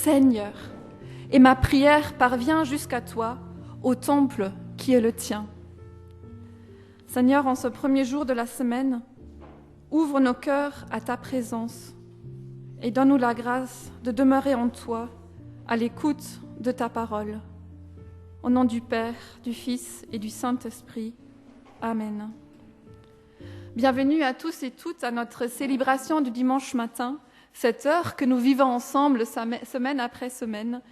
Seigneur, et ma prière parvient jusqu'à toi, au temple qui est le tien. Seigneur, en ce premier jour de la semaine, ouvre nos cœurs à ta présence et donne-nous la grâce de demeurer en toi, à l'écoute de ta parole. Au nom du Père, du Fils et du Saint-Esprit. Amen. Bienvenue à tous et toutes à notre célébration du dimanche matin, cette heure que nous vivons ensemble semaine après semaine.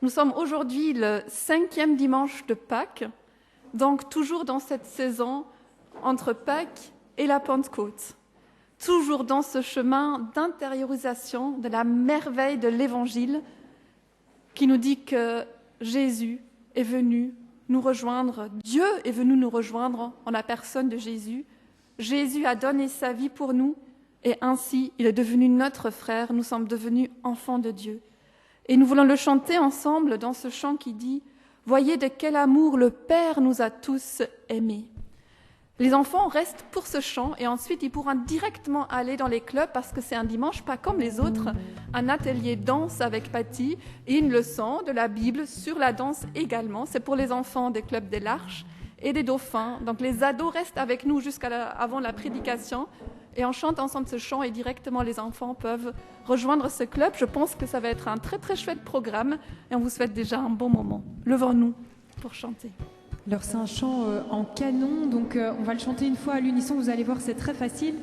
Nous sommes aujourd'hui le 5e dimanche de Pâques, donc toujours dans cette saison entre Pâques et la Pentecôte. Toujours dans ce chemin d'intériorisation de la merveille de l'Évangile qui nous dit que Jésus est venu nous rejoindre, Dieu est venu nous rejoindre en la personne de Jésus. Jésus a donné sa vie pour nous et ainsi il est devenu notre frère, nous sommes devenus enfants de Dieu. Et nous voulons le chanter ensemble dans ce chant qui dit « Voyez de quel amour le Père nous a tous aimés ». Les enfants restent pour ce chant et ensuite ils pourront directement aller dans les clubs parce que c'est un dimanche pas comme les autres, un atelier danse avec Patty et une leçon de la Bible sur la danse également. C'est pour les enfants des clubs des Larches et des Dauphins. Donc les ados restent avec nous avant la prédication et on chante ensemble ce chant et directement les enfants peuvent rejoindre ce club. Je pense que ça va être un très très chouette programme et on vous souhaite déjà un bon moment. Levons-nous pour chanter. Alors c'est un chant en canon, donc on va le chanter une fois à l'unisson, vous allez voir c'est très facile.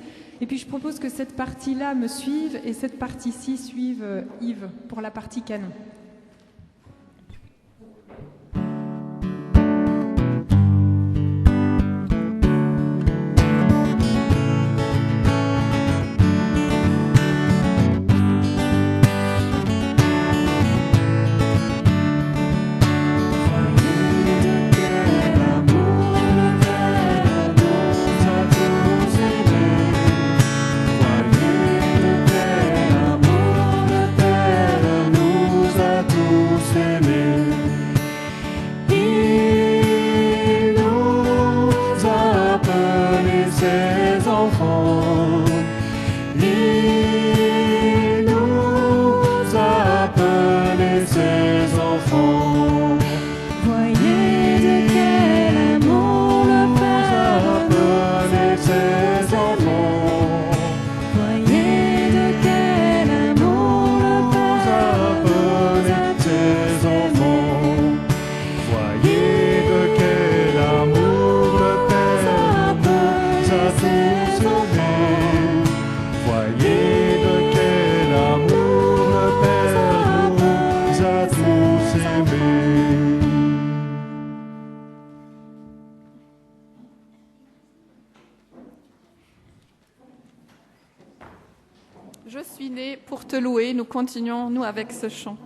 Et puis je propose que cette partie-là me suive et cette partie-ci suive Yves pour la partie canon. Je suis né pour te louer, nous continuons, nous, avec ce chant.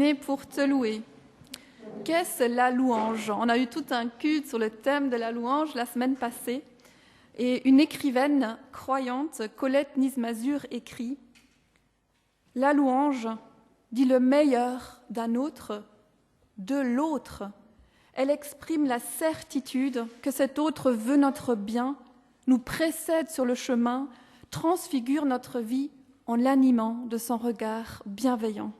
s'exprimer pour te louer. Qu'est-ce la louange? On a eu tout un culte sur le thème de la louange la semaine passée. Et une écrivaine croyante, Colette Nismazur, écrit « La louange dit le meilleur d'un autre, de l'autre. Elle exprime la certitude que cet autre veut notre bien, nous précède sur le chemin, transfigure notre vie en l'animant de son regard bienveillant. »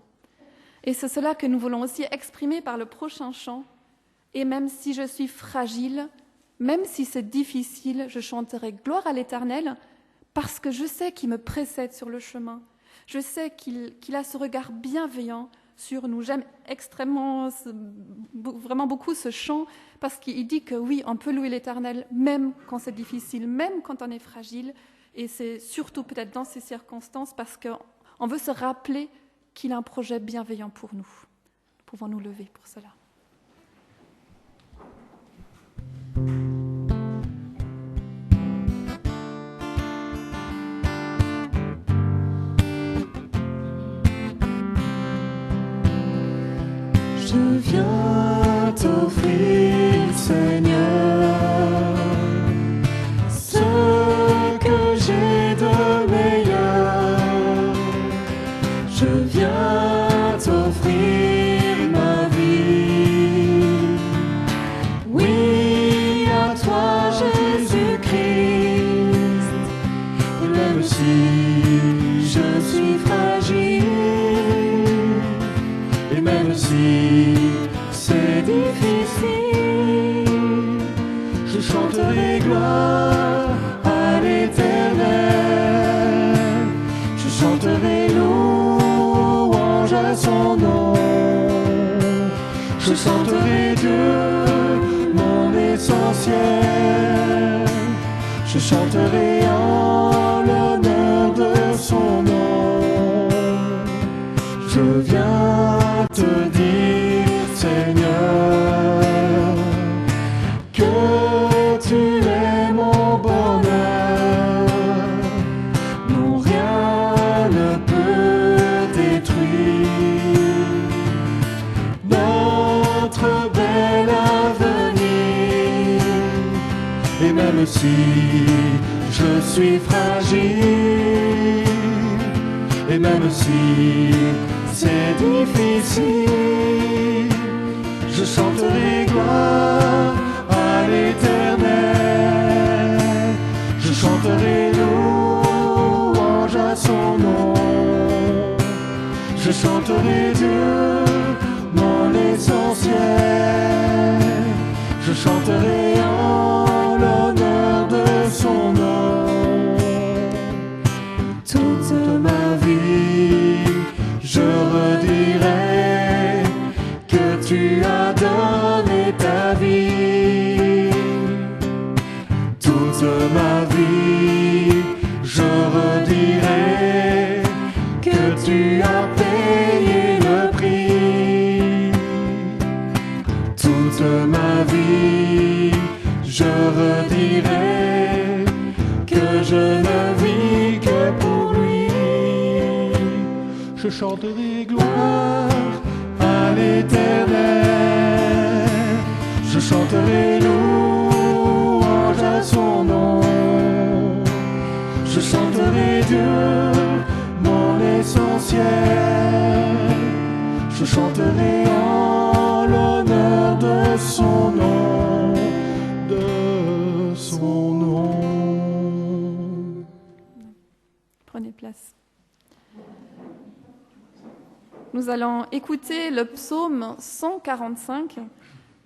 Et c'est cela que nous voulons aussi exprimer par le prochain chant. Et même si je suis fragile, même si c'est difficile, je chanterai gloire à l'Éternel parce que je sais qu'il me précède sur le chemin. Je sais qu'il a ce regard bienveillant sur nous. J'aime vraiment beaucoup ce chant parce qu'il dit que oui, on peut louer l'Éternel même quand c'est difficile, même quand on est fragile. Et c'est surtout peut-être dans ces circonstances parce qu'on veut se rappeler qu'il a un projet bienveillant pour nous. Nous pouvons nous lever pour cela. Je viens t'offrir, Seigneur, ce que j'ai de meilleur. Je viens t'offrir ma vie. Oui, à toi, Jésus-Christ. Et même si je suis fragile, et même si c'est difficile, je chanterai gloire à l'Éternel. Je chanterai louange à son nom. Je chanterai Dieu, mon essentiel. Je chanterai en l'honneur de son nom. Je viens te dire, Seigneur, que tu es mon bonheur. Non, rien ne peut détruire notre bel avenir. Et même si je suis fragile, et même si c'est difficile, je chanterai gloire à l'Éternel. Je chanterai louange à son nom. Je chanterai Dieu, mon essentiel. Je chanterai en l'honneur de son nom. Toute ma vie, je redirai que tu as donné ta vie. Toute ma vie, je redirai que tu as payé le prix. Toute ma vie, je redirai que je ne vis que pour lui. Je chanterai gloire à l'Éternel. Je chanterai louange à son nom. Je chanterai Dieu, mon essentiel. Je chanterai en l'honneur de son nom, de son nom. Prenez place. Nous allons écouter le psaume 145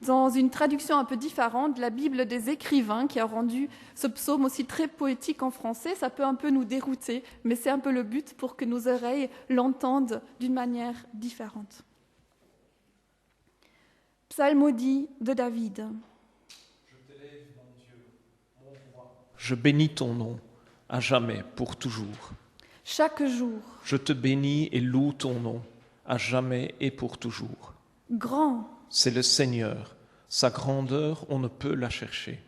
dans une traduction un peu différente de la Bible des écrivains qui a rendu ce psaume aussi très poétique en français. Ça peut un peu nous dérouter, mais c'est un peu le but pour que nos oreilles l'entendent d'une manière différente. Psalmodie de David. Je t'élève, mon Dieu, mon roi. Je bénis ton nom, à jamais, pour toujours. Chaque jour. Je te bénis et loue ton nom, à jamais et pour toujours. Grand. C'est le Seigneur. Sa grandeur, on ne peut la chercher.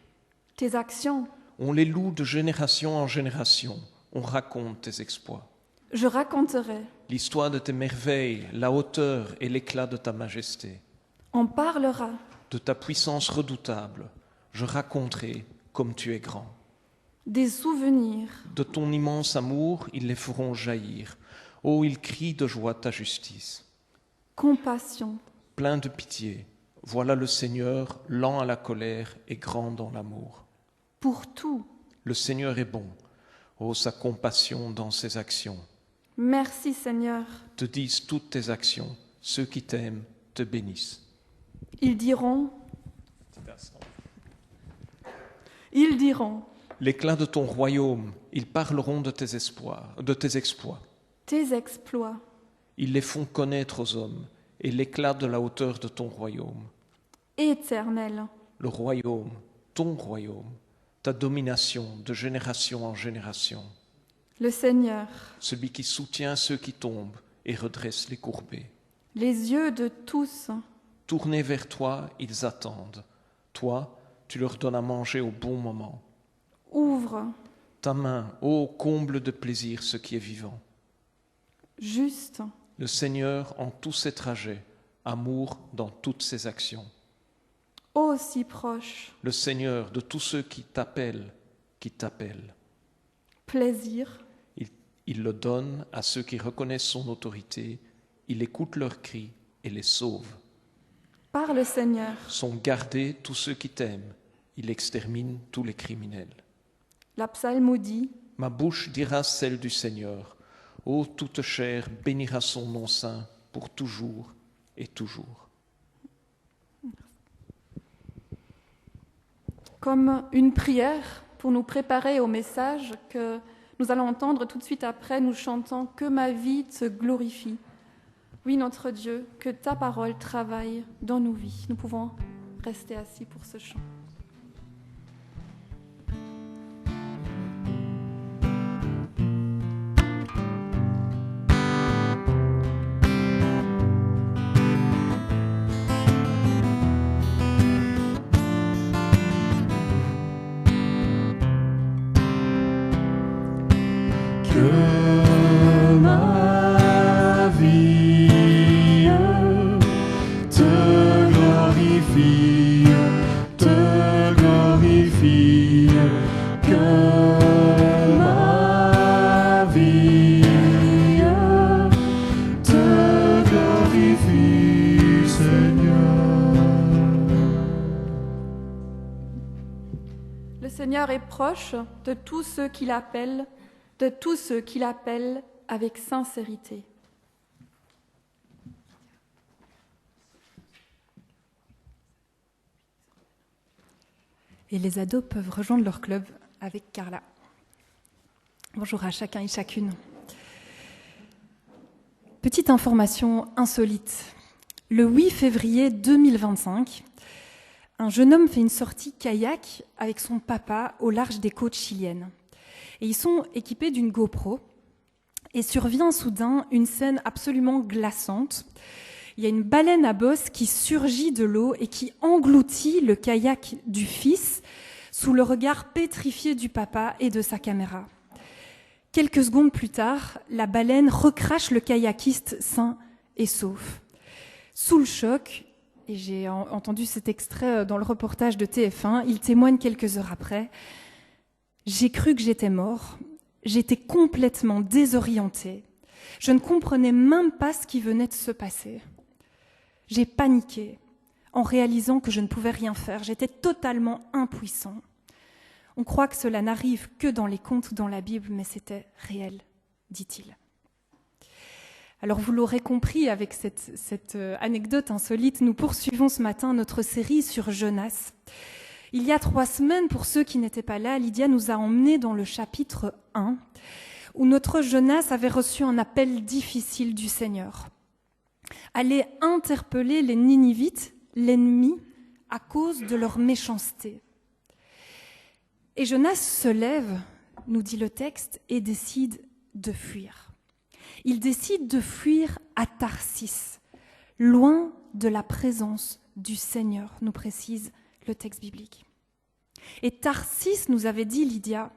Tes actions. On les loue de génération en génération. On raconte tes exploits. Je raconterai, l'histoire de tes merveilles, la hauteur et l'éclat de ta majesté. on parlera, De ta puissance redoutable, je raconterai comme tu es grand. des souvenirs, De ton immense amour, ils les feront jaillir. Oh, ils crient de joie ta justice. compassion, Plein de pitié, voilà le Seigneur, lent à la colère et grand dans l'amour. pour tout. Le Seigneur est bon. Oh, sa compassion dans ses actions. Merci Seigneur. Te disent toutes tes actions. Ceux qui t'aiment te bénissent. Ils diront, L'éclat de ton royaume, ils parleront de tes exploits. tes exploits, Ils les font connaître aux hommes, et l'éclat de la hauteur de ton royaume. éternel, Le royaume, ton royaume, ta domination de génération en génération. le Seigneur, Celui qui soutient ceux qui tombent et redresse les courbés. les yeux de tous, Tournés vers toi, ils attendent. Toi, tu leur donnes à manger au bon moment. ouvre, Ta main, ô comble de plaisir ce qui est vivant. juste, Le Seigneur en tous ses trajets, amour dans toutes ses actions. ô si proche, Le Seigneur de tous ceux qui t'appellent. plaisir, Il le donne à ceux qui reconnaissent son autorité. Il écoute leurs cris et les sauve. par le Seigneur, Sont gardés tous ceux qui t'aiment. Il extermine tous les criminels. la psalmodie, Ma bouche dira celle du Seigneur. Ô toute chair bénira son nom saint pour toujours et toujours. comme une prière pour nous préparer au message que nous allons entendre tout de suite après, nous chantant « Que ma vie te glorifie ». Oui, notre Dieu, que ta parole travaille dans nos vies. Nous pouvons rester assis pour ce chant. Que ma vie te glorifie, que ma vie te glorifie, Seigneur. Le Seigneur est proche de tous ceux qui l'appellent, avec sincérité. Et les ados peuvent rejoindre leur club avec Carla. Bonjour à chacun et chacune. Petite information insolite. Le 8 février 2025, un jeune homme fait une sortie kayak avec son papa au large des côtes chiliennes. Et ils sont équipés d'une GoPro. Et survient soudain une scène absolument glaçante. Il y a une baleine à bosse qui surgit de l'eau et qui engloutit le kayak du fils sous le regard pétrifié du papa et de sa caméra. Quelques secondes plus tard, la baleine recrache le kayakiste sain et sauf. Sous le choc, et j'ai entendu cet extrait dans le reportage de TF1, il témoigne quelques heures après, « J'ai cru que j'étais mort, j'étais complètement désorientée, je ne comprenais même pas ce qui venait de se passer. J'ai paniqué en réalisant que je ne pouvais rien faire, j'étais totalement impuissant. On croit que cela n'arrive que dans les contes dans la Bible, mais c'était réel, dit-il. » Alors vous l'aurez compris, avec cette anecdote insolite, nous poursuivons ce matin notre série sur Jonas. Il y a 3 semaines, pour ceux qui n'étaient pas là, Lydia nous a emmenés dans le chapitre 1, où notre Jonas avait reçu un appel difficile du Seigneur. Aller interpeller les Ninivites, l'ennemi, à cause de leur méchanceté. Et Jonas se lève, nous dit le texte, et décide de fuir. Il décide de fuir à Tarsis, loin de la présence du Seigneur, nous précise le texte biblique. Et Tarsis, nous avait dit Lydia,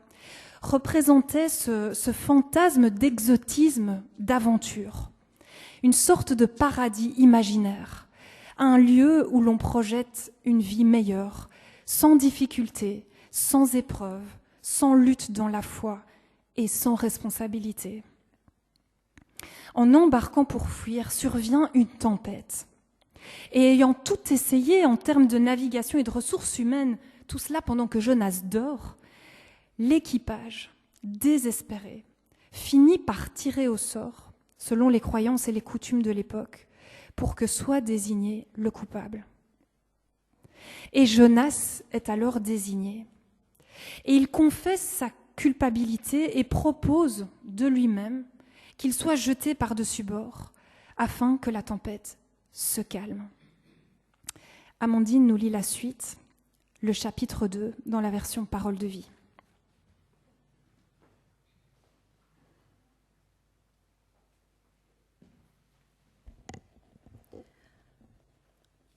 représentait ce fantasme d'exotisme, d'aventure, une sorte de paradis imaginaire, un lieu où l'on projette une vie meilleure, sans difficulté, sans épreuve, sans lutte dans la foi et sans responsabilité. En embarquant pour fuir, survient une tempête. Et ayant tout essayé en termes de navigation et de ressources humaines, tout cela pendant que Jonas dort, l'équipage, désespéré, finit par tirer au sort, selon les croyances et les coutumes de l'époque, pour que soit désigné le coupable. Et Jonas est alors désigné. Et il confesse sa culpabilité et propose de lui-même qu'il soit jeté par-dessus bord, afin que la tempête se calme. Amandine nous lit la suite, le chapitre 2, dans la version Parole de vie.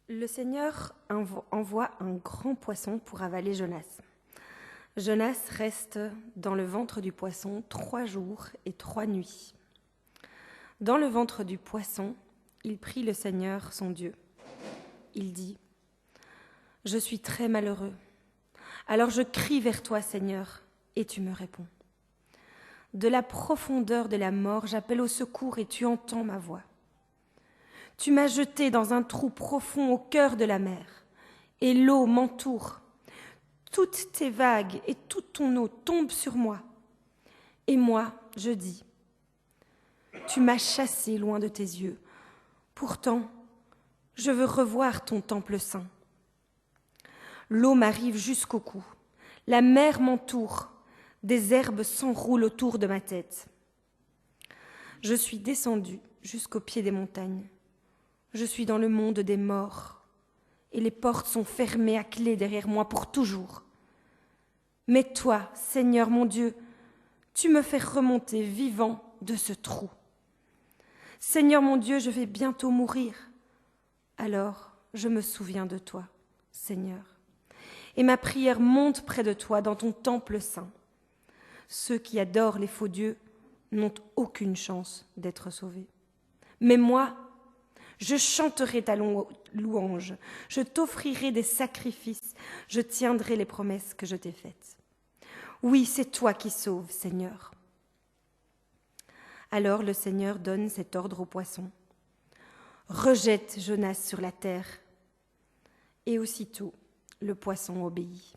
Le Seigneur envoie un grand poisson pour avaler Jonas. Jonas reste dans le ventre du poisson 3 jours et 3 nuits. Dans le ventre du poisson, il prie le Seigneur, son Dieu. Il dit : « Je suis très malheureux. Alors je crie vers toi, Seigneur, et tu me réponds. De la profondeur de la mort, j'appelle au secours et tu entends ma voix. Tu m'as jeté dans un trou profond au cœur de la mer, et l'eau m'entoure. Toutes tes vagues et toute ton eau tombent sur moi. Et moi, je dis : tu m'as chassé loin de tes yeux. Pourtant, je veux revoir ton temple saint. L'eau m'arrive jusqu'au cou. La mer m'entoure. Des herbes s'enroulent autour de ma tête. Je suis descendue jusqu'au pied des montagnes. Je suis dans le monde des morts, et les portes sont fermées à clé derrière moi pour toujours. Mais toi, Seigneur mon Dieu, tu me fais remonter vivant de ce trou. Seigneur mon Dieu, je vais bientôt mourir. Alors je me souviens de toi, Seigneur, et ma prière monte près de toi dans ton temple saint. Ceux qui adorent les faux dieux n'ont aucune chance d'être sauvés. Mais moi, je chanterai ta louange, je t'offrirai des sacrifices, je tiendrai les promesses que je t'ai faites. Oui, c'est toi qui sauves, Seigneur. » Alors le Seigneur donne cet ordre au poisson. « Rejette Jonas sur la terre. » Et aussitôt, le poisson obéit.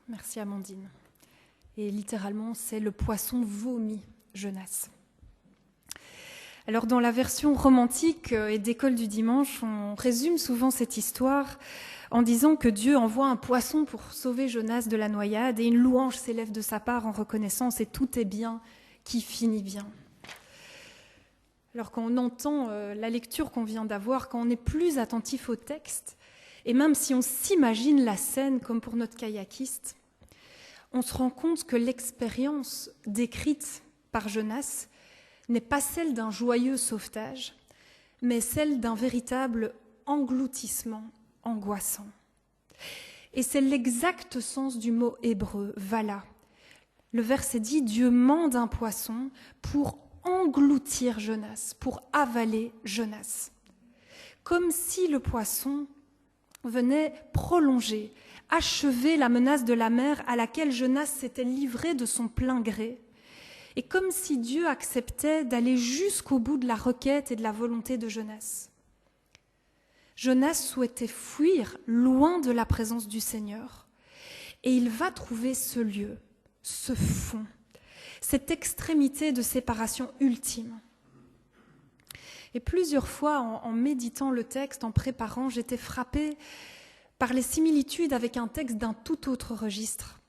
Merci Amandine. Et littéralement, c'est le poisson vomit Jonas. Alors dans la version romantique et d'école du dimanche, on résume souvent cette histoire en disant que Dieu envoie un poisson pour sauver Jonas de la noyade et une louange s'élève de sa part en reconnaissance et tout est bien qui finit bien. Alors quand on entend la lecture qu'on vient d'avoir, quand on est plus attentif au texte, et même si on s'imagine la scène comme pour notre kayakiste, on se rend compte que l'expérience décrite par Jonas n'est pas celle d'un joyeux sauvetage, mais celle d'un véritable engloutissement angoissant. Et c'est l'exact sens du mot hébreu, vala. Le verset dit « Dieu mande un poisson pour engloutir Jonas, pour avaler Jonas ». Comme si le poisson venait prolonger, achever la menace de la mer à laquelle Jonas s'était livré de son plein gré, et comme si Dieu acceptait d'aller jusqu'au bout de la requête et de la volonté de Jonas. Jonas souhaitait fuir loin de la présence du Seigneur, et il va trouver ce lieu, ce fond, cette extrémité de séparation ultime. Et plusieurs fois, en méditant le texte, en préparant, j'étais frappée par les similitudes avec un texte d'un tout autre registre,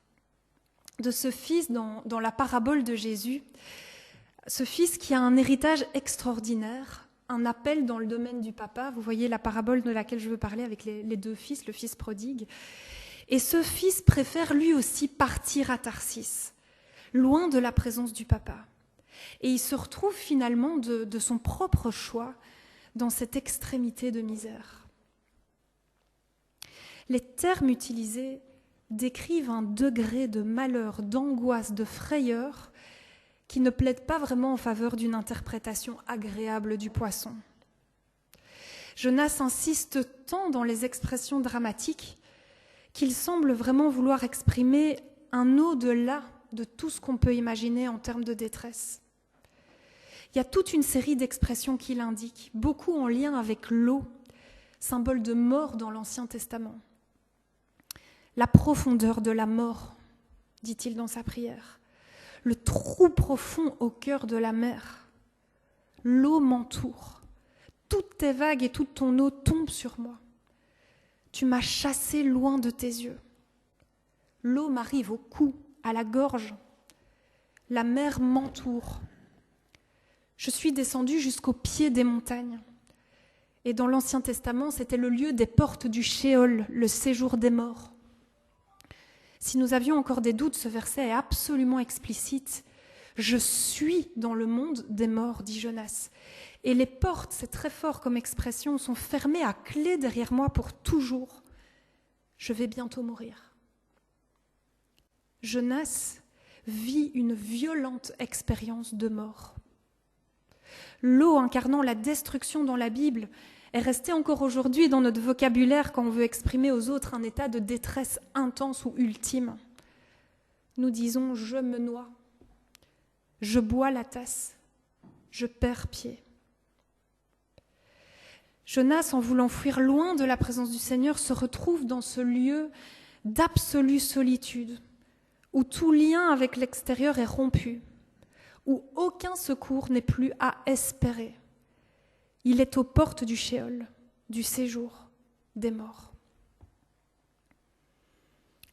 de ce fils dans la parabole de Jésus, ce fils qui a un héritage extraordinaire, un appel dans le domaine du papa. Vous voyez la parabole de laquelle je veux parler avec les deux fils, le fils prodigue. Et ce fils préfère lui aussi partir à Tarsis, loin de la présence du papa. Et il se retrouve finalement de son propre choix dans cette extrémité de misère. Les termes utilisés décrivent un degré de malheur, d'angoisse, de frayeur qui ne plaident pas vraiment en faveur d'une interprétation agréable du poisson. Jonas insiste tant dans les expressions dramatiques qu'il semble vraiment vouloir exprimer un au-delà de tout ce qu'on peut imaginer en termes de détresse. Il y a toute une série d'expressions qu'il indique, beaucoup en lien avec l'eau, symbole de mort dans l'Ancien Testament. La profondeur de la mort, dit-il dans sa prière. Le trou profond au cœur de la mer. L'eau m'entoure. Toutes tes vagues et toute ton eau tombent sur moi. Tu m'as chassé loin de tes yeux. L'eau m'arrive au cou, à la gorge. La mer m'entoure. Je suis descendue jusqu'au pied des montagnes. Et dans l'Ancien Testament, c'était le lieu des portes du Sheol, le séjour des morts. Si nous avions encore des doutes, ce verset est absolument explicite. Je suis dans le monde des morts, dit Jonas. Et les portes, c'est très fort comme expression, sont fermées à clé derrière moi pour toujours. Je vais bientôt mourir. Jonas vit une violente expérience de mort. L'eau incarnant la destruction dans la Bible est restée encore aujourd'hui dans notre vocabulaire quand on veut exprimer aux autres un état de détresse intense ou ultime. Nous disons « je me noie »,« je bois la tasse »,« je perds pied ». Jonas, en voulant fuir loin de la présence du Seigneur, se retrouve dans ce lieu d'absolue solitude, où tout lien avec l'extérieur est rompu, où aucun secours n'est plus à espérer. Il est aux portes du Sheol, du séjour des morts.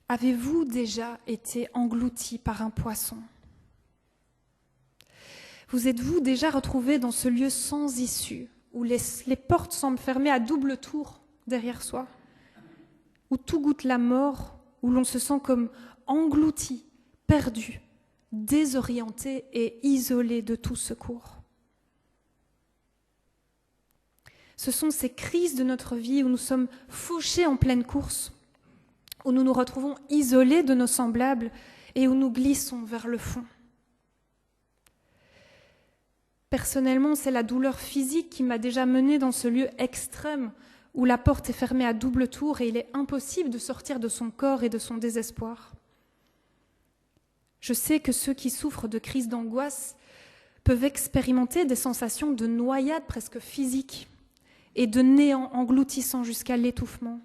Avez-vous déjà été englouti par un poisson ? Vous êtes-vous déjà retrouvé dans ce lieu sans issue, où les portes semblent fermées à double tour derrière soi, où tout goûte la mort, où l'on se sent comme englouti, perdu, désorienté et isolé de tout secours. Ce sont ces crises de notre vie où nous sommes fauchés en pleine course, où nous nous retrouvons isolés de nos semblables et où nous glissons vers le fond. Personnellement, c'est la douleur physique qui m'a déjà menée dans ce lieu extrême où la porte est fermée à double tour et il est impossible de sortir de son corps et de son désespoir. Je sais que ceux qui souffrent de crises d'angoisse peuvent expérimenter des sensations de noyade presque physique et de néant engloutissant jusqu'à l'étouffement.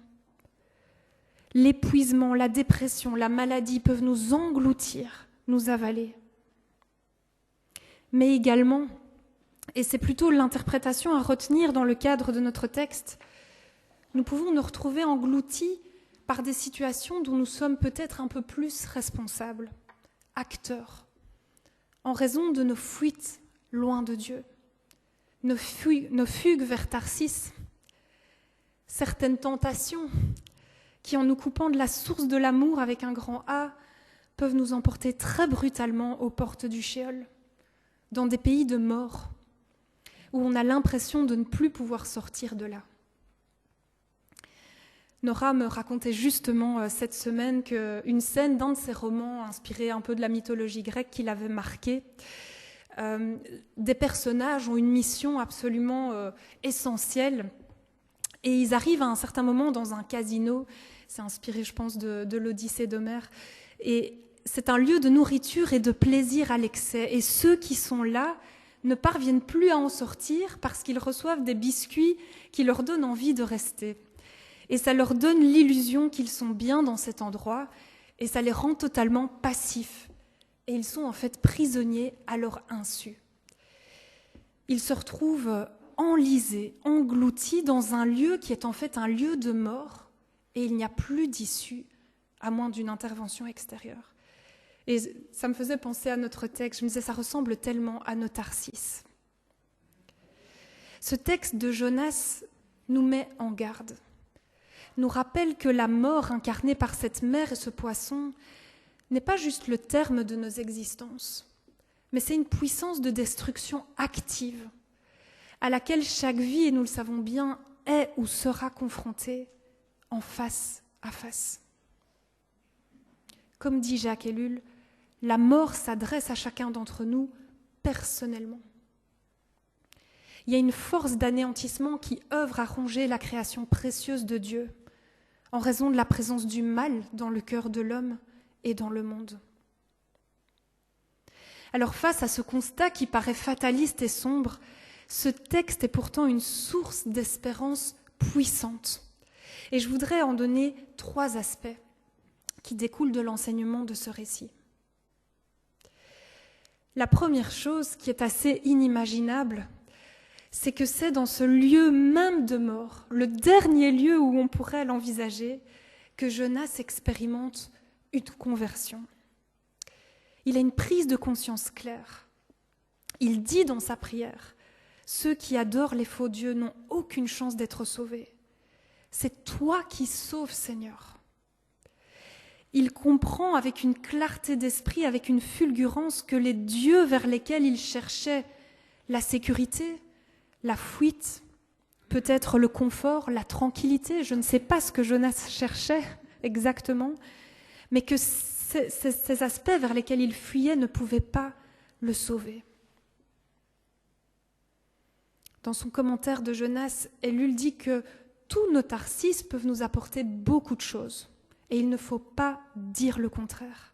L'épuisement, la dépression, la maladie peuvent nous engloutir, nous avaler. Mais également, et c'est plutôt l'interprétation à retenir dans le cadre de notre texte, nous pouvons nous retrouver engloutis par des situations dont nous sommes peut-être un peu plus responsables, acteurs, en raison de nos fuites loin de Dieu, nos fugues vers Tarsis, certaines tentations qui, en nous coupant de la source de l'amour avec un grand A, peuvent nous emporter très brutalement aux portes du Sheol, dans des pays de mort, où on a l'impression de ne plus pouvoir sortir de là. Nora me racontait justement cette semaine qu'une scène d'un de ses romans, inspiré un peu de la mythologie grecque, qui l'avait marqué. Des personnages ont une mission absolument essentielle et ils arrivent à un certain moment dans un casino. C'est inspiré, je pense, de l'Odyssée d'Homère. Et c'est un lieu de nourriture et de plaisir à l'excès. Et ceux qui sont là ne parviennent plus à en sortir parce qu'ils reçoivent des biscuits qui leur donnent envie de rester. Et ça leur donne l'illusion qu'ils sont bien dans cet endroit et ça les rend totalement passifs. Et ils sont en fait prisonniers à leur insu. Ils se retrouvent enlisés, engloutis dans un lieu qui est en fait un lieu de mort et il n'y a plus d'issue à moins d'une intervention extérieure. Et ça me faisait penser à notre texte. Je me disais, ça ressemble tellement à nos Tarsis. Ce texte de Jonas nous met en garde, nous rappelle que la mort incarnée par cette mer et ce poisson n'est pas juste le terme de nos existences, mais c'est une puissance de destruction active à laquelle chaque vie, et nous le savons bien, est ou sera confrontée en face à face. Comme dit Jacques Ellul, la mort s'adresse à chacun d'entre nous personnellement. Il y a une force d'anéantissement qui œuvre à ronger la création précieuse de Dieu en raison de la présence du mal dans le cœur de l'homme et dans le monde. Alors face à ce constat qui paraît fataliste et sombre, ce texte est pourtant une source d'espérance puissante. Et je voudrais en donner 3 aspects qui découlent de l'enseignement de ce récit. La première chose qui est assez inimaginable, c'est que c'est dans ce lieu même de mort, le dernier lieu où on pourrait l'envisager, que Jonas expérimente une conversion. Il a une prise de conscience claire. Il dit dans sa prière, « Ceux qui adorent les faux dieux n'ont aucune chance d'être sauvés. C'est toi qui sauves, Seigneur. » Il comprend avec une clarté d'esprit, avec une fulgurance, que les dieux vers lesquels il cherchait la sécurité, la fuite, peut-être le confort, la tranquillité, je ne sais pas ce que Jonas cherchait exactement, mais que ces aspects vers lesquels il fuyait ne pouvaient pas le sauver. Dans son commentaire de Jonas, Ellul dit que tous nos Tarsis peuvent nous apporter beaucoup de choses, et il ne faut pas dire le contraire.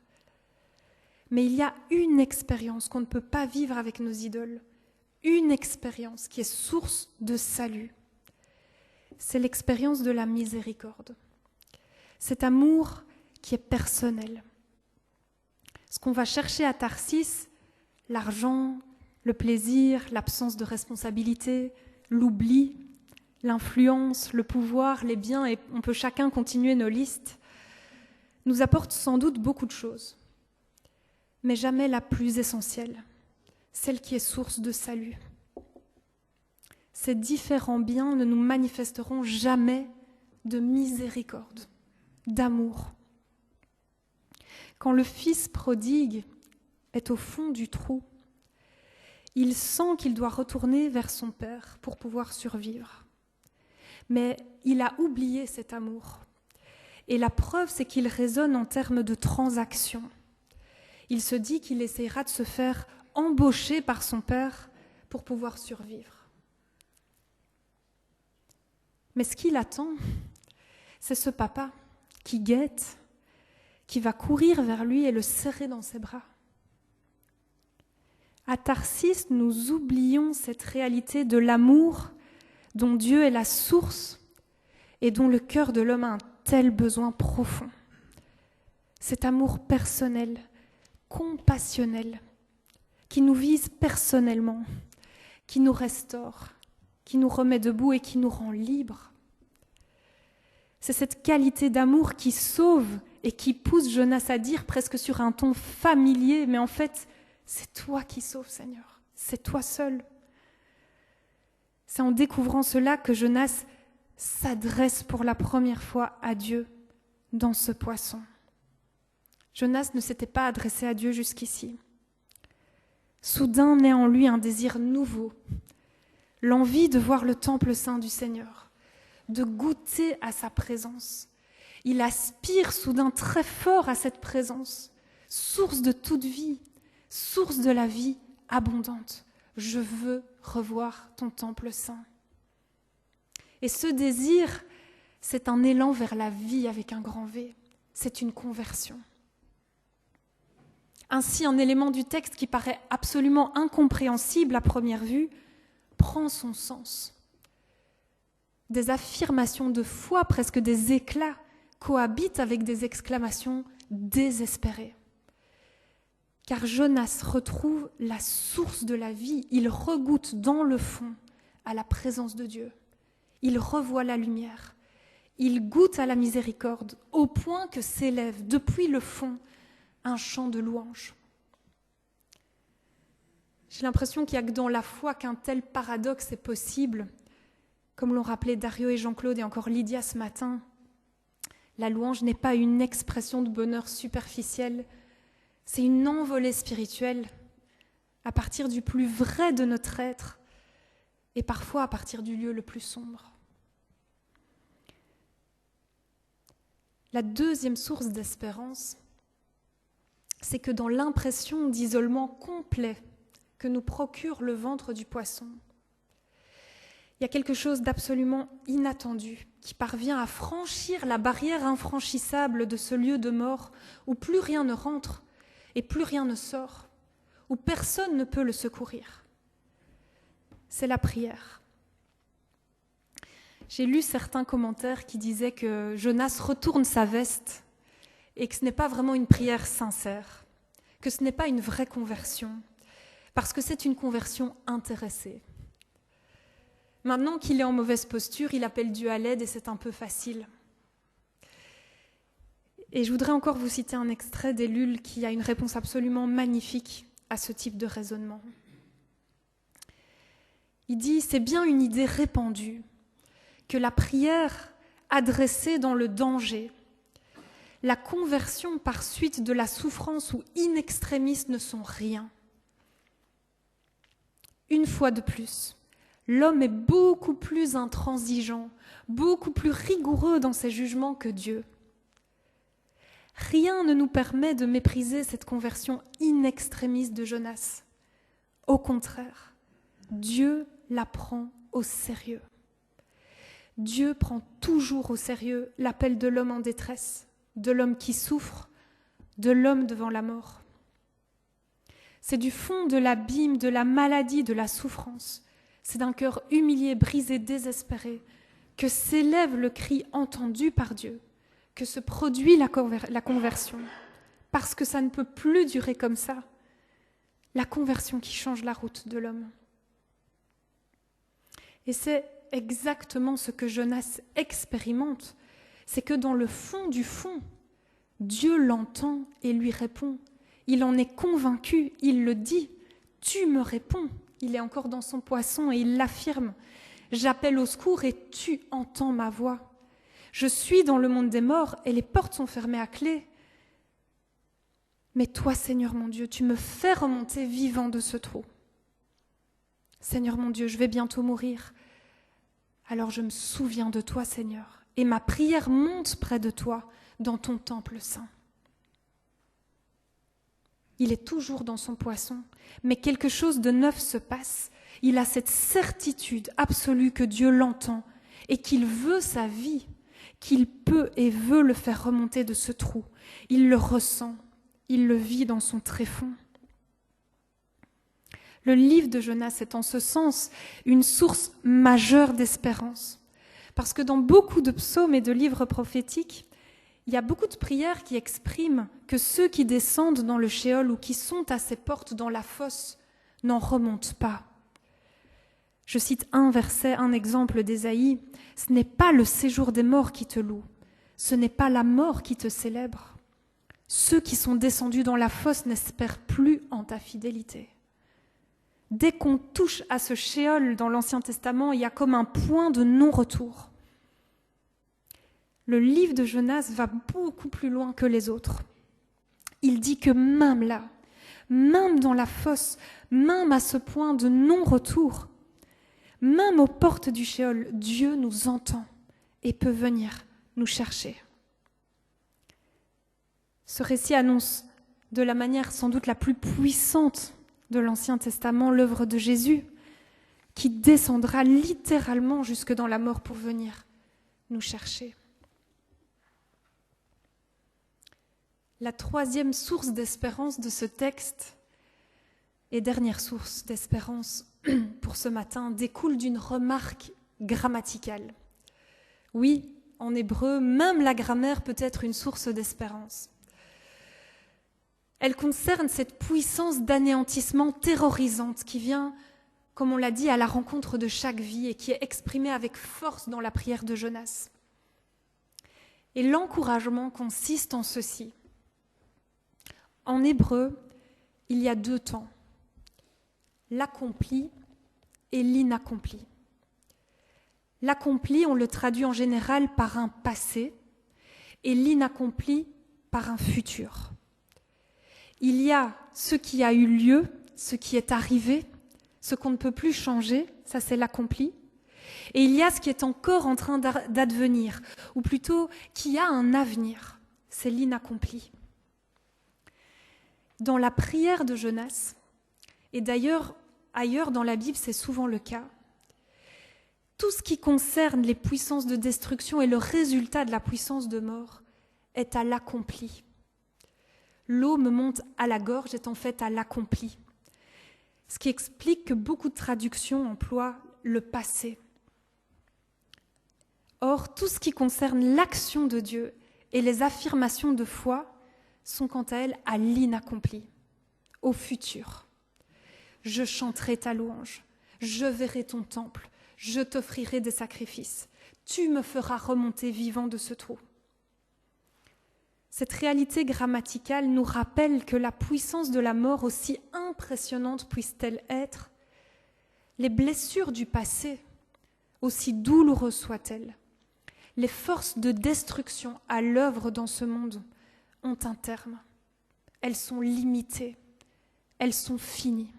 Mais il y a une expérience qu'on ne peut pas vivre avec nos idoles, une expérience qui est source de salut. C'est l'expérience de la miséricorde. Cet amour qui est personnel. Ce qu'on va chercher à Tarsis, l'argent, le plaisir, l'absence de responsabilité, l'oubli, l'influence, le pouvoir, les biens, et on peut chacun continuer nos listes, nous apporte sans doute beaucoup de choses, mais jamais la plus essentielle, celle qui est source de salut. Ces différents biens ne nous manifesteront jamais de miséricorde, d'amour. Quand le fils prodigue est au fond du trou, il sent qu'il doit retourner vers son père pour pouvoir survivre. Mais il a oublié cet amour. Et la preuve, c'est qu'il raisonne en termes de transaction. Il se dit qu'il essaiera de se faire embaucher par son père pour pouvoir survivre. Mais ce qu'il attend, c'est ce papa qui guette, qui va courir vers lui et le serrer dans ses bras. À Tarsis, nous oublions cette réalité de l'amour dont Dieu est la source et dont le cœur de l'homme a un tel besoin profond. Cet amour personnel, compassionnel, qui nous vise personnellement, qui nous restaure, qui nous remet debout et qui nous rend libres. C'est cette qualité d'amour qui sauve et qui pousse Jonas à dire presque sur un ton familier, mais en fait, c'est toi qui sauves, Seigneur, c'est toi seul. C'est en découvrant cela que Jonas s'adresse pour la première fois à Dieu dans ce poisson. Jonas ne s'était pas adressé à Dieu jusqu'ici. Soudain naît en lui un désir nouveau, l'envie de voir le temple saint du Seigneur, de goûter à sa présence. Il aspire soudain très fort à cette présence, source de toute vie, source de la vie abondante. Je veux revoir ton temple saint. Et ce désir, c'est un élan vers la vie avec un grand V. C'est une conversion. Ainsi, un élément du texte qui paraît absolument incompréhensible à première vue prend son sens. Des affirmations de foi, presque des éclats, cohabitent avec des exclamations désespérées. Car Jonas retrouve la source de la vie, il regoute dans le fond à la présence de Dieu. Il revoit la lumière, il goûte à la miséricorde, au point que s'élève depuis le fond un chant de louange. J'ai l'impression qu'il n'y a que dans la foi qu'un tel paradoxe est possible, comme l'ont rappelé Dario et Jean-Claude et encore Lydia ce matin. La louange n'est pas une expression de bonheur superficiel, c'est une envolée spirituelle à partir du plus vrai de notre être et parfois à partir du lieu le plus sombre. La deuxième source d'espérance, c'est que dans l'impression d'isolement complet que nous procure le ventre du poisson, il y a quelque chose d'absolument inattendu qui parvient à franchir la barrière infranchissable de ce lieu de mort où plus rien ne rentre et plus rien ne sort, où personne ne peut le secourir. C'est la prière. J'ai lu certains commentaires qui disaient que Jonas retourne sa veste et que ce n'est pas vraiment une prière sincère, que ce n'est pas une vraie conversion, parce que c'est une conversion intéressée. Maintenant qu'il est en mauvaise posture, il appelle Dieu à l'aide et c'est un peu facile. Et je voudrais encore vous citer un extrait d'Ellul qui a une réponse absolument magnifique à ce type de raisonnement. Il dit « C'est bien une idée répandue que la prière adressée dans le danger, la conversion par suite de la souffrance ou in extremis ne sont rien. Une fois de plus, l'homme est beaucoup plus intransigeant, beaucoup plus rigoureux dans ses jugements que Dieu. Rien ne nous permet de mépriser cette conversion in extremis de Jonas. Au contraire, Dieu la prend au sérieux. Dieu prend toujours au sérieux l'appel de l'homme en détresse, de l'homme qui souffre, de l'homme devant la mort. C'est du fond de l'abîme, de la maladie, de la souffrance. C'est d'un cœur humilié, brisé, désespéré, que s'élève le cri entendu par Dieu, que se produit la conversion, parce que ça ne peut plus durer comme ça. La conversion qui change la route de l'homme. Et c'est exactement ce que Jonas expérimente, c'est que dans le fond du fond, Dieu l'entend et lui répond. Il en est convaincu, il le dit. Tu me réponds. Il est encore dans son poisson et il l'affirme. J'appelle au secours et tu entends ma voix. Je suis dans le monde des morts et les portes sont fermées à clé. Mais toi, Seigneur mon Dieu, tu me fais remonter vivant de ce trou. Seigneur mon Dieu, je vais bientôt mourir. Alors je me souviens de toi, Seigneur, et ma prière monte près de toi dans ton temple saint. Il est toujours dans son poisson, mais quelque chose de neuf se passe. Il a cette certitude absolue que Dieu l'entend et qu'il veut sa vie, qu'il peut et veut le faire remonter de ce trou. Il le ressent, il le vit dans son tréfonds. Le livre de Jonas est en ce sens une source majeure d'espérance. Parce que dans beaucoup de psaumes et de livres prophétiques, il y a beaucoup de prières qui expriment que ceux qui descendent dans le Sheol ou qui sont à ses portes dans la fosse n'en remontent pas. Je cite un verset, un exemple d'Ésaïe. « Ce n'est pas le séjour des morts qui te loue, ce n'est pas la mort qui te célèbre. Ceux qui sont descendus dans la fosse n'espèrent plus en ta fidélité. » Dès qu'on touche à ce Sheol dans l'Ancien Testament, il y a comme un point de non-retour. Le livre de Jonas va beaucoup plus loin que les autres. Il dit que même là, même dans la fosse, même à ce point de non-retour, même aux portes du Sheol, Dieu nous entend et peut venir nous chercher. Ce récit annonce de la manière sans doute la plus puissante de l'Ancien Testament l'œuvre de Jésus, qui descendra littéralement jusque dans la mort pour venir nous chercher. La troisième source d'espérance de ce texte et dernière source d'espérance pour ce matin découle d'une remarque grammaticale. Oui, en hébreu, même la grammaire peut être une source d'espérance. Elle concerne cette puissance d'anéantissement terrorisante qui vient, comme on l'a dit, à la rencontre de chaque vie et qui est exprimée avec force dans la prière de Jonas. Et l'encouragement consiste en ceci. En hébreu, il y a deux temps, l'accompli et l'inaccompli. L'accompli, on le traduit en général par un passé et l'inaccompli par un futur. Il y a ce qui a eu lieu, ce qui est arrivé, ce qu'on ne peut plus changer, ça c'est l'accompli. Et il y a ce qui est encore en train d'advenir, ou plutôt qui a un avenir. C'est l'inaccompli. Dans la prière de Jonas, et d'ailleurs ailleurs dans la Bible c'est souvent le cas, tout ce qui concerne les puissances de destruction et le résultat de la puissance de mort est à l'accompli. L'eau me monte à la gorge est en fait à l'accompli. Ce qui explique que beaucoup de traductions emploient le passé. Or, tout ce qui concerne l'action de Dieu et les affirmations de foi sont quant à elles à l'inaccompli, au futur. Je chanterai ta louange, je verrai ton temple, je t'offrirai des sacrifices, tu me feras remonter vivant de ce trou. Cette réalité grammaticale nous rappelle que la puissance de la mort, aussi impressionnante puisse-t-elle être, les blessures du passé, aussi douloureuses soient-elles, les forces de destruction à l'œuvre dans ce monde ont un terme. Elles sont limitées, elles sont finies.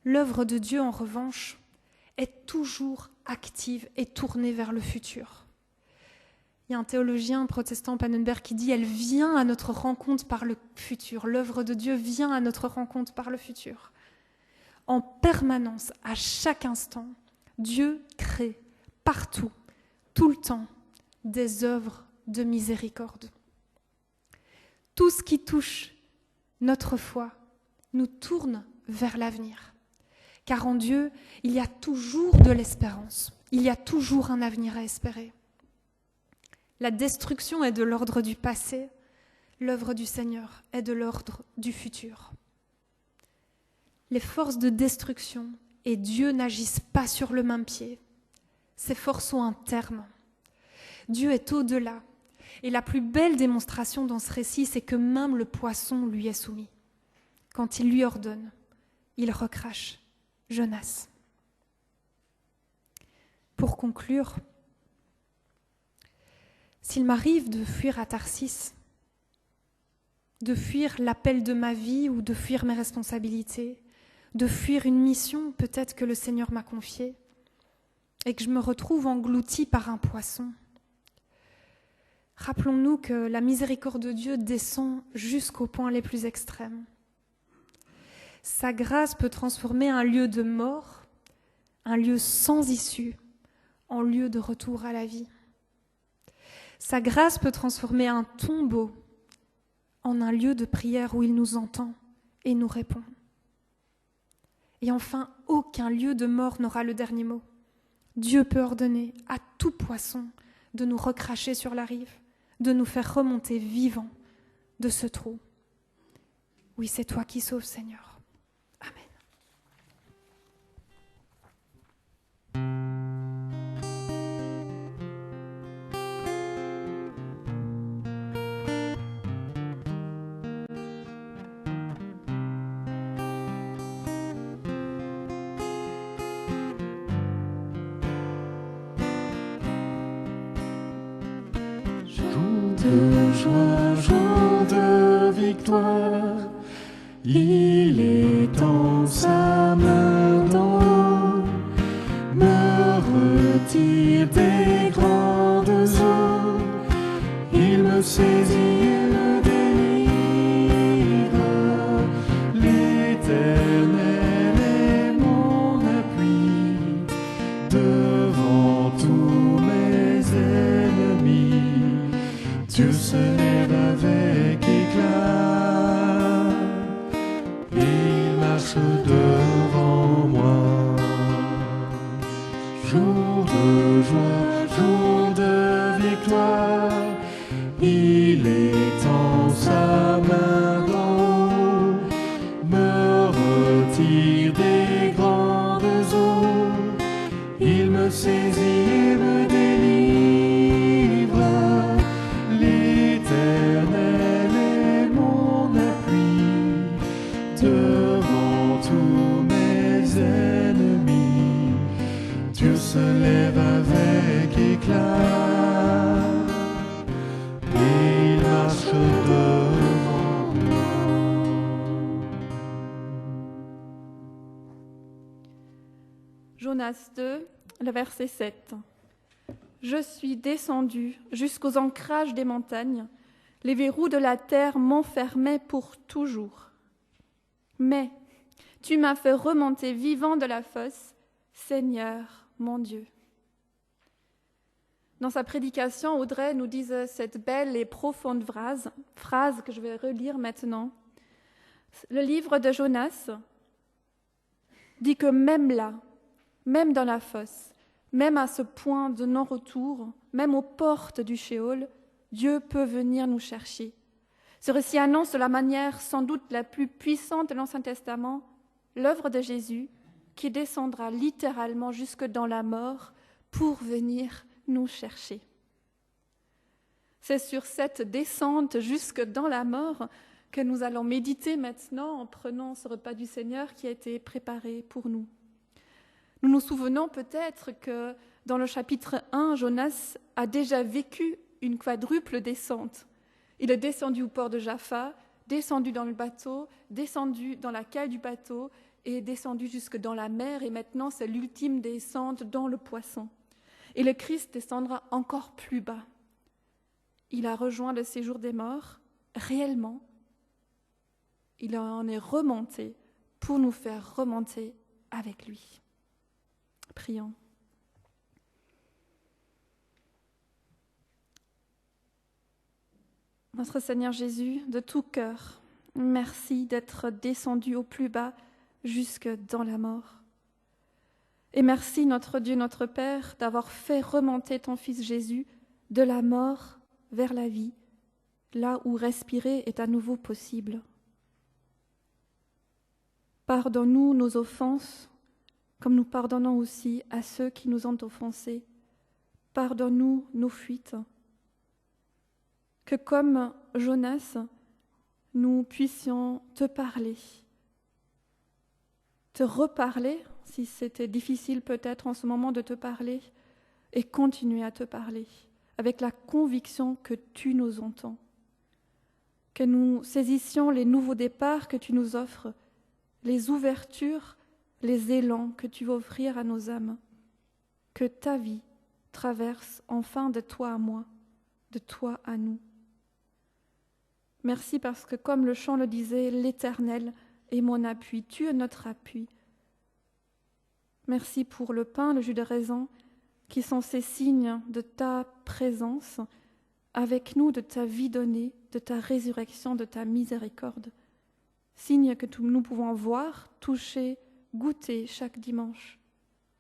L'œuvre de Dieu, en revanche, est toujours active et tournée vers le futur. Il y a un théologien protestant, Pannenberg, qui dit « Elle vient à notre rencontre par le futur ». L'œuvre de Dieu vient à notre rencontre par le futur. En permanence, à chaque instant, Dieu crée partout, tout le temps, des œuvres de miséricorde. Tout ce qui touche notre foi nous tourne vers l'avenir. Car en Dieu, il y a toujours de l'espérance. Il y a toujours un avenir à espérer. La destruction est de l'ordre du passé, l'œuvre du Seigneur est de l'ordre du futur. Les forces de destruction et Dieu n'agissent pas sur le même pied. Ces forces ont un terme. Dieu est au-delà. Et la plus belle démonstration dans ce récit, c'est que même le poisson lui est soumis. Quand il lui ordonne, il recrache Jonas. Pour conclure, s'il m'arrive de fuir à Tarsis, de fuir l'appel de ma vie ou de fuir mes responsabilités, de fuir une mission peut-être que le Seigneur m'a confiée, et que je me retrouve engloutie par un poisson, rappelons-nous que la miséricorde de Dieu descend jusqu'aux points les plus extrêmes. Sa grâce peut transformer un lieu de mort, un lieu sans issue, en lieu de retour à la vie. Sa grâce peut transformer un tombeau en un lieu de prière où il nous entend et nous répond. Et enfin, aucun lieu de mort n'aura le dernier mot. Dieu peut ordonner à tout poisson de nous recracher sur la rive, de nous faire remonter vivants de ce trou. Oui, c'est toi qui sauves, Seigneur. Amen. De joie, jour de victoire, il étend sa main d'en haut, me retire des grandes eaux, il me saisit et me délivre, l'Éternel est mon appui, devant tous mes ennemis. Dieu se lève avec éclat, il marche devant moi. Jour de joie, jour de victoire, il étend sa main d'en haut, me retire des grandes eaux, il me saisit et me délivre. L'Éternel est mon appui, devant tous mes ennemis. Dieu se lève avec éclat, il marche devant moi. Jonas 2, le verset 7. « Je suis descendu jusqu'aux ancrages des montagnes, les verrous de la terre m'enfermaient pour toujours. Mais tu m'as fait remonter vivant de la fosse, Seigneur mon Dieu. » Dans sa prédication, Audrey nous disait cette belle et profonde phrase que je vais relire maintenant. Le livre de Jonas dit que même là, même dans la fosse, même à ce point de non-retour, même aux portes du Sheol, Dieu peut venir nous chercher. Ce récit annonce de la manière sans doute la plus puissante de l'Ancien Testament l'œuvre de Jésus qui descendra littéralement jusque dans la mort pour venir nous chercher. C'est sur cette descente jusque dans la mort que nous allons méditer maintenant en prenant ce repas du Seigneur qui a été préparé pour nous. Nous nous souvenons peut-être que dans le chapitre 1, Jonas a déjà vécu une quadruple descente. Il est descendu au port de Jaffa, descendu dans le bateau, descendu dans la cale du bateau et descendu jusque dans la mer. Et maintenant, c'est l'ultime descente dans le poisson. Et le Christ descendra encore plus bas. Il a rejoint le séjour des morts, réellement. Il en est remonté pour nous faire remonter avec lui. Prions. Notre Seigneur Jésus, de tout cœur, merci d'être descendu au plus bas jusque dans la mort. Et merci, notre Dieu, notre Père, d'avoir fait remonter ton Fils Jésus de la mort vers la vie, là où respirer est à nouveau possible. Pardonne-nous nos offenses, comme nous pardonnons aussi à ceux qui nous ont offensés. Pardonne-nous nos fuites. Que comme Jonas, nous puissions te parler, te reparler, si c'était difficile peut-être en ce moment de te parler, et continuer à te parler, avec la conviction que tu nous entends. Que nous saisissions les nouveaux départs que tu nous offres, les ouvertures, les élans que tu veux offrir à nos âmes. Que ta vie traverse enfin de toi à moi, de toi à nous. Merci parce que, comme le chant le disait, l'Éternel est mon appui, tu es notre appui. Merci pour le pain, le jus de raisin, qui sont ces signes de ta présence avec nous, de ta vie donnée, de ta résurrection, de ta miséricorde. Signes que nous pouvons voir, toucher, goûter chaque dimanche.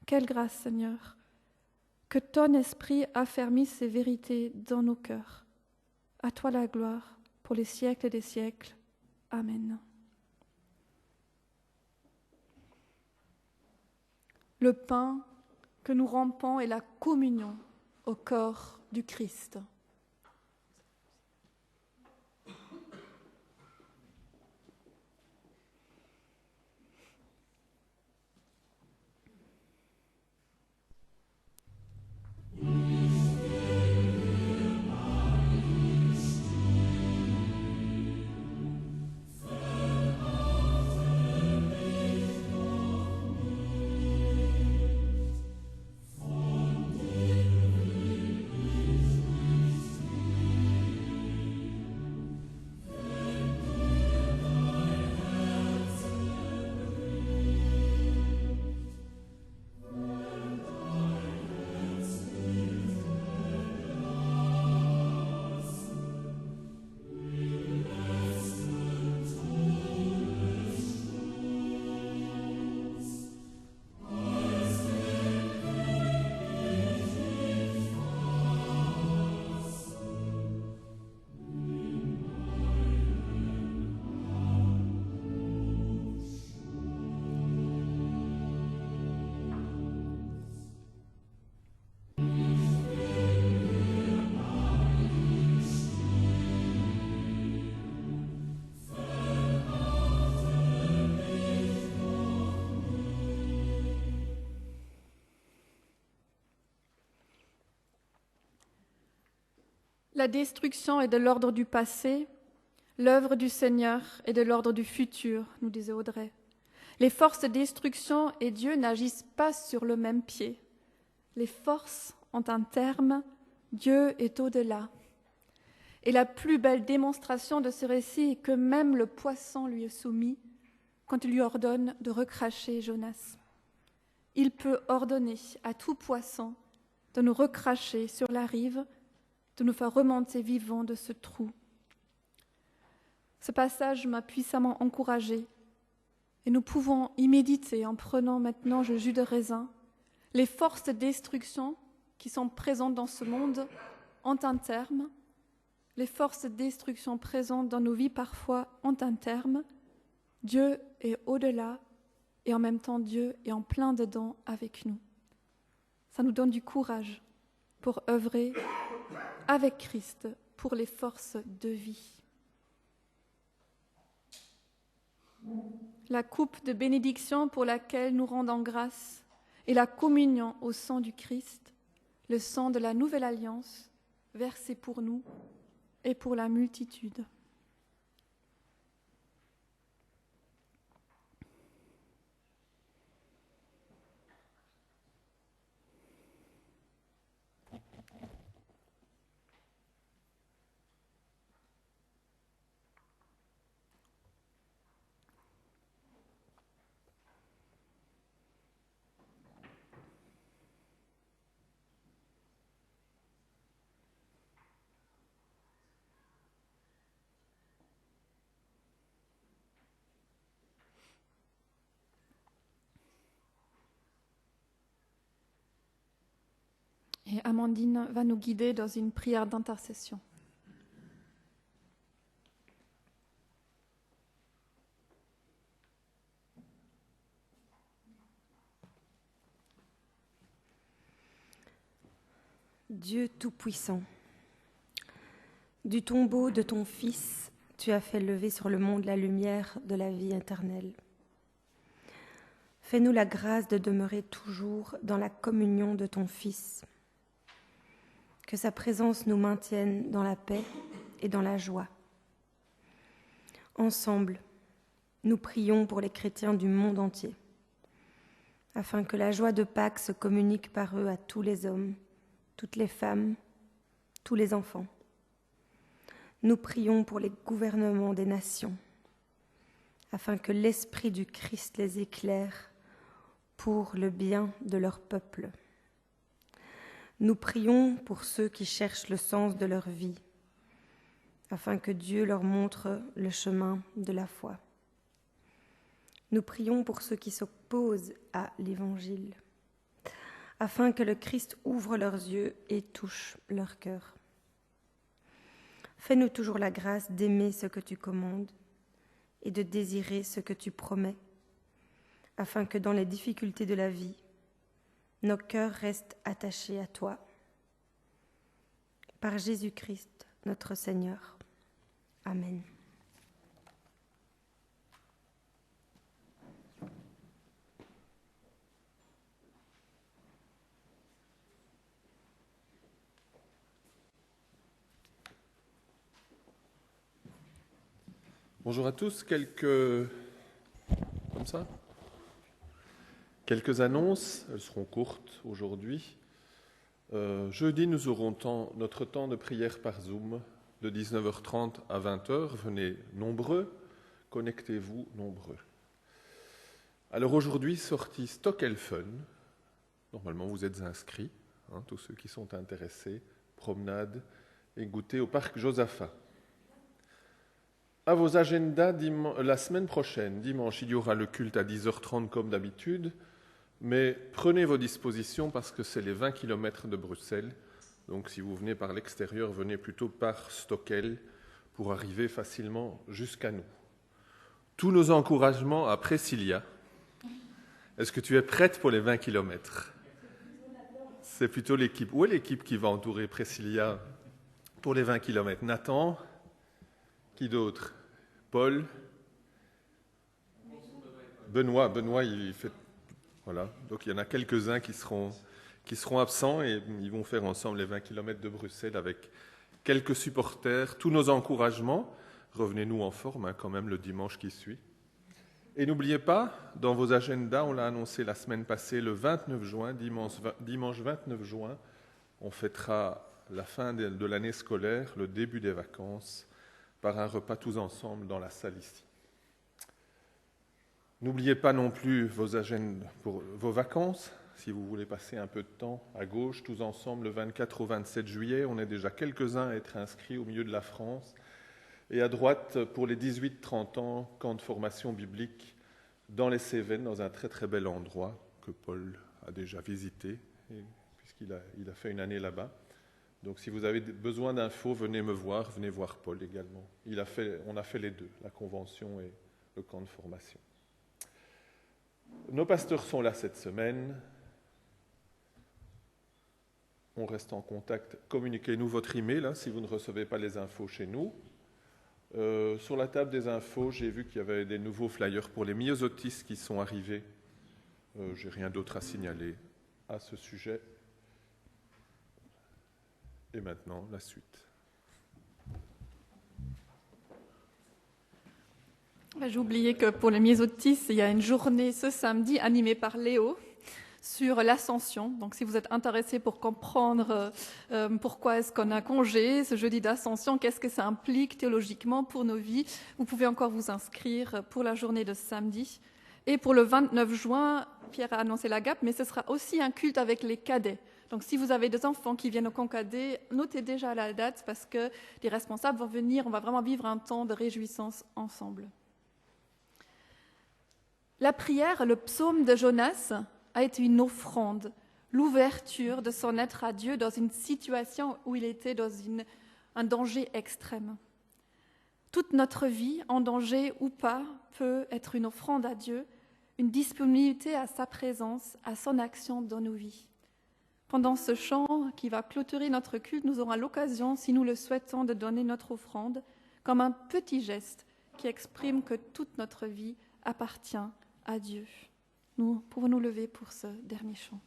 Quelle grâce, Seigneur, que ton esprit affermisse ces vérités dans nos cœurs. À toi la gloire pour les siècles des siècles. Amen. Le pain que nous rompons est la communion au corps du Christ. La destruction est de l'ordre du passé, l'œuvre du Seigneur est de l'ordre du futur, nous disait Audrey. Les forces de destruction et Dieu n'agissent pas sur le même pied. les forces ont un terme, Dieu est au-delà. Et la plus belle démonstration de ce récit est que même le poisson lui est soumis quand il lui ordonne de recracher Jonas. Il peut ordonner à tout poisson de nous recracher sur la rive, de nous faire remonter vivants de ce trou. Ce passage m'a puissamment encouragée et nous pouvons y méditer en prenant maintenant le jus de raisin. Les forces de destruction qui sont présentes dans ce monde ont un terme. Les forces de destruction présentes dans nos vies parfois ont un terme. Dieu est au-delà et en même temps Dieu est en plein dedans avec nous. Ça nous donne du courage pour œuvrer avec Christ pour les forces de vie. La coupe de bénédiction pour laquelle nous rendons grâce est la communion au sang du Christ, le sang de la nouvelle alliance, versé pour nous et pour la multitude. Et Amandine va nous guider dans une prière d'intercession. Dieu Tout-Puissant, du tombeau de ton Fils, tu as fait lever sur le monde la lumière de la vie éternelle. Fais-nous la grâce de demeurer toujours dans la communion de ton Fils. Que sa présence nous maintienne dans la paix et dans la joie. Ensemble, nous prions pour les chrétiens du monde entier, afin que la joie de Pâques se communique par eux à tous les hommes, toutes les femmes, tous les enfants. Nous prions pour les gouvernements des nations, afin que l'Esprit du Christ les éclaire pour le bien de leur peuple. Nous prions pour ceux qui cherchent le sens de leur vie, afin que Dieu leur montre le chemin de la foi. Nous prions pour ceux qui s'opposent à l'Évangile, afin que le Christ ouvre leurs yeux et touche leur cœur. Fais-nous toujours la grâce d'aimer ce que tu commandes et de désirer ce que tu promets, afin que dans les difficultés de la vie, nos cœurs restent attachés à toi. Par Jésus-Christ, notre Seigneur. Amen. Bonjour à tous, quelques annonces, elles seront courtes aujourd'hui. Jeudi, nous aurons notre temps de prière par Zoom de 19h30 à 20h. Venez nombreux, connectez-vous nombreux. Alors aujourd'hui, sortie Stockelfen. Normalement, vous êtes inscrits, tous ceux qui sont intéressés. Promenade et goûter au parc Josaphat. À vos agendas, la semaine prochaine, dimanche, il y aura le culte à 10h30 comme d'habitude. Mais prenez vos dispositions parce que c'est les 20 km de Bruxelles. Donc si vous venez par l'extérieur, venez plutôt par Stockel pour arriver facilement jusqu'à nous. Tous nos encouragements à Précilia. Est-ce que tu es prête pour les 20 km ? C'est plutôt l'équipe. Où est l'équipe qui va entourer Précilia pour les 20 km ? Nathan ? Qui d'autre ? Paul ? Benoît, il fait... Voilà, donc il y en a quelques-uns qui seront absents et ils vont faire ensemble les 20 km de Bruxelles avec quelques supporters, tous nos encouragements. Revenez-nous en forme quand même le dimanche qui suit. Et n'oubliez pas, dans vos agendas, on l'a annoncé la semaine passée, le 29 juin, dimanche 29 juin, on fêtera la fin de l'année scolaire, le début des vacances, par un repas tous ensemble dans la salle ici. N'oubliez pas non plus vos agendas pour vos vacances. Si vous voulez passer un peu de temps à gauche, tous ensemble, le 24 au 27 juillet, on est déjà quelques-uns à être inscrits au milieu de la France. Et à droite, pour les 18-30 ans, camp de formation biblique dans les Cévennes, dans un très très bel endroit que Paul a déjà visité, puisqu'il a fait une année là-bas. Donc si vous avez besoin d'infos, venez me voir, venez voir Paul également. On a fait les deux, la convention et le camp de formation. Nos pasteurs sont là cette semaine. On reste en contact. Communiquez-nous votre email si vous ne recevez pas les infos chez nous. Sur la table des infos, j'ai vu qu'il y avait des nouveaux flyers pour les myosotistes qui sont arrivés. Je n'ai rien d'autre à signaler à ce sujet. Et maintenant, la suite. J'ai oublié que pour les myosotistes, il y a une journée ce samedi animée par Léo sur l'ascension. Donc si vous êtes intéressé pour comprendre pourquoi est-ce qu'on a congé ce jeudi d'ascension, qu'est-ce que ça implique théologiquement pour nos vies, vous pouvez encore vous inscrire pour la journée de samedi. Et pour le 29 juin, Pierre a annoncé la GAP, mais ce sera aussi un culte avec les cadets. Donc si vous avez des enfants qui viennent au camp cadet, notez déjà la date parce que les responsables vont venir, on va vraiment vivre un temps de réjouissance ensemble. La prière, le psaume de Jonas, a été une offrande, l'ouverture de son être à Dieu dans une situation où il était dans un danger extrême. Toute notre vie, en danger ou pas, peut être une offrande à Dieu, une disponibilité à sa présence, à son action dans nos vies. Pendant ce chant qui va clôturer notre culte, nous aurons l'occasion, si nous le souhaitons, de donner notre offrande comme un petit geste qui exprime que toute notre vie appartient à Dieu. Nous pouvons nous lever pour ce dernier chant.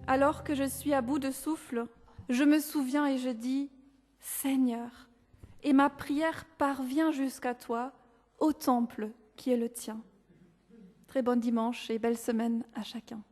Alors que je suis à bout de souffle, je me souviens et je dis « Seigneur », et ma prière parvient jusqu'à toi, au temple qui est le tien. Très bon dimanche et belle semaine à chacun.